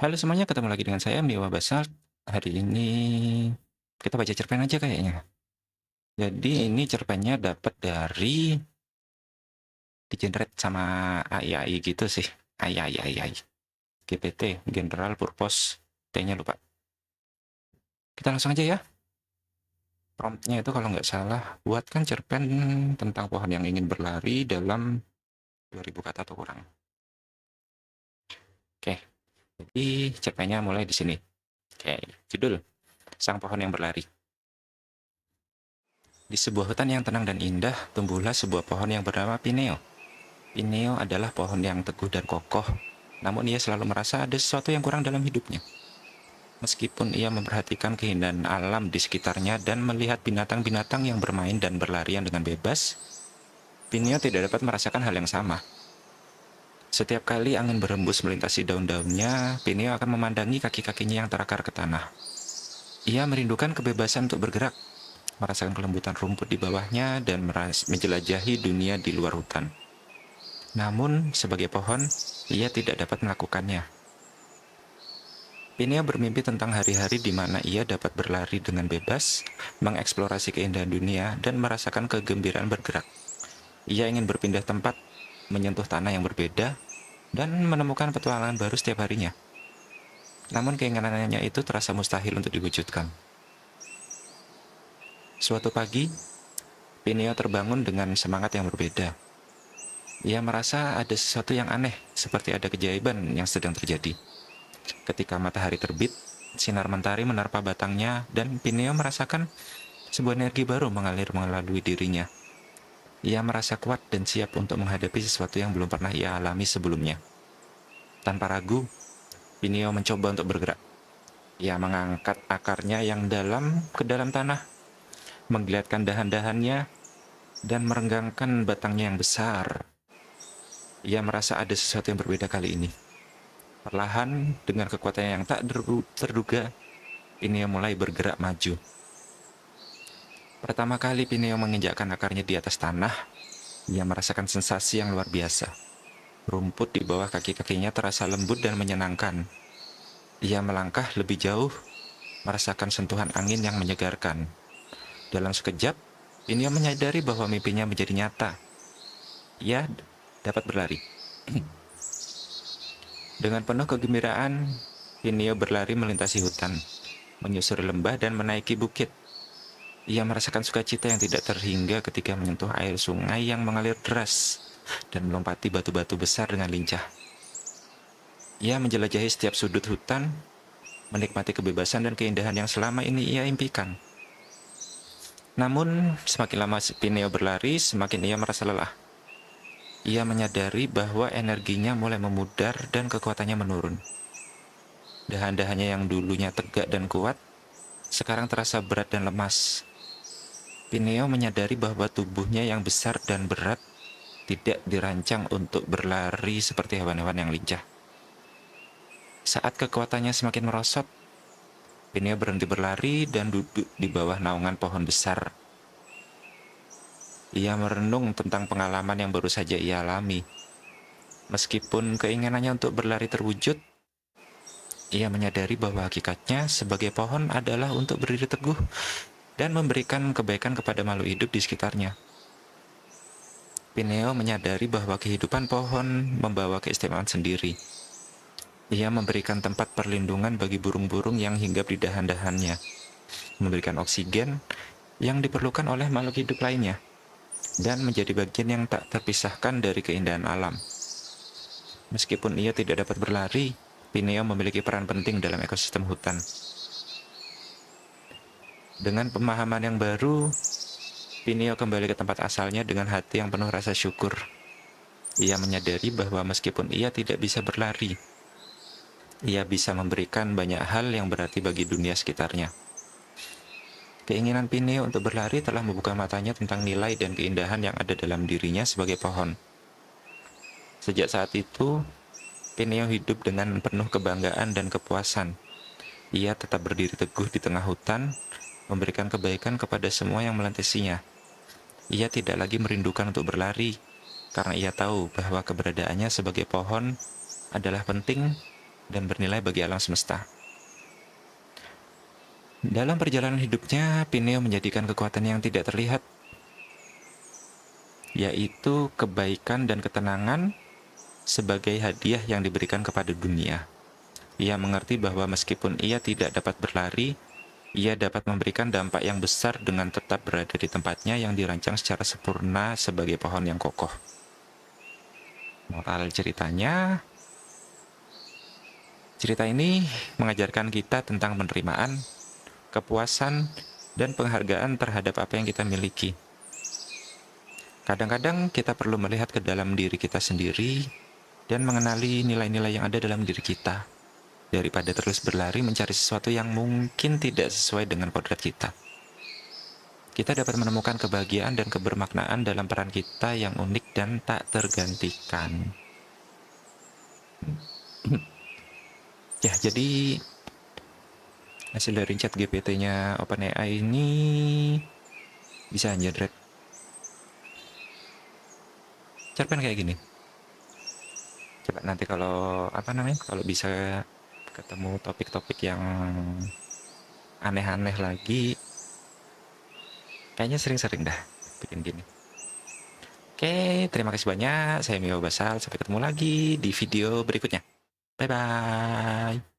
Halo semuanya, ketemu lagi dengan saya Miwa Basalt. Hari ini kita baca cerpen aja kayaknya. Jadi ini cerpennya dapat dari di-generate sama AI gitu sih. AI. GPT, General Purpose, T-nya lupa. Kita langsung aja ya. Promptnya itu kalau nggak salah, buatkan cerpen tentang pohon yang ingin berlari dalam 2000 kata atau kurang. Oke, jadi cerpennya mulai di sini. Oke, judul, Sang Pohon yang Berlari. Di sebuah hutan yang tenang dan indah, tumbuhlah sebuah pohon yang bernama Pineo. Pineo adalah pohon yang teguh dan kokoh, namun ia selalu merasa ada sesuatu yang kurang dalam hidupnya. Meskipun ia memperhatikan keindahan alam di sekitarnya dan melihat binatang-binatang yang bermain dan berlarian dengan bebas, Pineo tidak dapat merasakan hal yang sama. Setiap kali angin berhembus melintasi daun-daunnya, Pineo akan memandangi kaki-kakinya yang terakar ke tanah. Ia merindukan kebebasan untuk bergerak, merasakan kelembutan rumput di bawahnya, dan menjelajahi dunia di luar hutan. Namun, sebagai pohon, ia tidak dapat melakukannya. Pineo bermimpi tentang hari-hari di mana ia dapat berlari dengan bebas, mengeksplorasi keindahan dunia, dan merasakan kegembiraan bergerak. Ia ingin berpindah tempat, menyentuh tanah yang berbeda, dan menemukan petualangan baru setiap harinya. Namun keinginannya itu terasa mustahil untuk diwujudkan. Suatu pagi, Pineo terbangun dengan semangat yang berbeda. Ia merasa ada sesuatu yang aneh, seperti ada keajaiban yang sedang terjadi. Ketika matahari terbit, sinar mentari menerpa batangnya dan Pineo merasakan sebuah energi baru mengalir melalui dirinya. Ia merasa kuat dan siap untuk menghadapi sesuatu yang belum pernah ia alami sebelumnya. Tanpa ragu, Pineo mencoba untuk bergerak. Ia mengangkat akarnya yang dalam ke dalam tanah, menggilatkan dahan-dahannya, dan merenggangkan batangnya yang besar. Ia merasa ada sesuatu yang berbeda kali ini. Perlahan, dengan kekuatan yang tak terduga, Pineo mulai bergerak maju. Pertama kali Pineo menginjakkan akarnya di atas tanah, ia merasakan sensasi yang luar biasa. Rumput di bawah kaki-kakinya terasa lembut dan menyenangkan. Ia melangkah lebih jauh, merasakan sentuhan angin yang menyegarkan. Dalam sekejap, Pineo menyadari bahwa mimpinya menjadi nyata. Ia dapat berlari. Dengan penuh kegembiraan, Pineo berlari melintasi hutan, menyusuri lembah dan menaiki bukit. Ia merasakan sukacita yang tidak terhingga ketika menyentuh air sungai yang mengalir deras dan melompati batu-batu besar dengan lincah. Ia menjelajahi setiap sudut hutan, menikmati kebebasan dan keindahan yang selama ini ia impikan. Namun, semakin lama Pineo berlari, semakin ia merasa lelah. Ia menyadari bahwa energinya mulai memudar dan kekuatannya menurun. Dahan-dahannya yang dulunya tegak dan kuat, sekarang terasa berat dan lemas. Pineo menyadari bahwa tubuhnya yang besar dan berat tidak dirancang untuk berlari seperti hewan-hewan yang lincah. Saat kekuatannya semakin merosot, Pineo berhenti berlari dan duduk di bawah naungan pohon besar. Ia merenung tentang pengalaman yang baru saja ia alami. Meskipun keinginannya untuk berlari terwujud, ia menyadari bahwa hakikatnya sebagai pohon adalah untuk berdiri teguh dan memberikan kebaikan kepada makhluk hidup di sekitarnya. Pineo menyadari bahwa kehidupan pohon membawa keistimewaan sendiri. Ia memberikan tempat perlindungan bagi burung-burung yang hinggap di dahan-dahannya, memberikan oksigen yang diperlukan oleh makhluk hidup lainnya, dan menjadi bagian yang tak terpisahkan dari keindahan alam. Meskipun ia tidak dapat berlari, Pineo memiliki peran penting dalam ekosistem hutan. Dengan pemahaman yang baru, Pineo kembali ke tempat asalnya dengan hati yang penuh rasa syukur. Ia menyadari bahwa meskipun ia tidak bisa berlari, ia bisa memberikan banyak hal yang berarti bagi dunia sekitarnya. Keinginan Pineo untuk berlari telah membuka matanya tentang nilai dan keindahan yang ada dalam dirinya sebagai pohon. Sejak saat itu, Pineo hidup dengan penuh kebanggaan dan kepuasan. Ia tetap berdiri teguh di tengah hutan, memberikan kebaikan kepada semua yang melintasinya. Ia tidak lagi merindukan untuk berlari, karena ia tahu bahwa keberadaannya sebagai pohon adalah penting dan bernilai bagi alam semesta. Dalam perjalanan hidupnya, Pineo menjadikan kekuatan yang tidak terlihat, yaitu kebaikan dan ketenangan, sebagai hadiah yang diberikan kepada dunia. Ia mengerti bahwa meskipun ia tidak dapat berlari, ia dapat memberikan dampak yang besar dengan tetap berada di tempatnya yang dirancang secara sempurna sebagai pohon yang kokoh. Moral ceritanya, cerita ini mengajarkan kita tentang penerimaan, kepuasan, dan penghargaan terhadap apa yang kita miliki. Kadang-kadang kita perlu melihat ke dalam diri kita sendiri dan mengenali nilai-nilai yang ada dalam diri kita, daripada terus berlari mencari sesuatu yang mungkin tidak sesuai dengan kodrat kita. Kita dapat menemukan kebahagiaan dan kebermaknaan dalam peran kita yang unik dan tak tergantikan. Ya, jadi hasil dari chat GPT-nya OpenAI ini bisa generate cerpen kayak gini. Coba nanti kalau kalau bisa ketemu topik-topik yang aneh-aneh lagi, kayaknya sering-sering dah bikin gini. Oke, terima kasih banyak. Saya Mio Basal. Sampai ketemu lagi di video berikutnya. Bye-bye.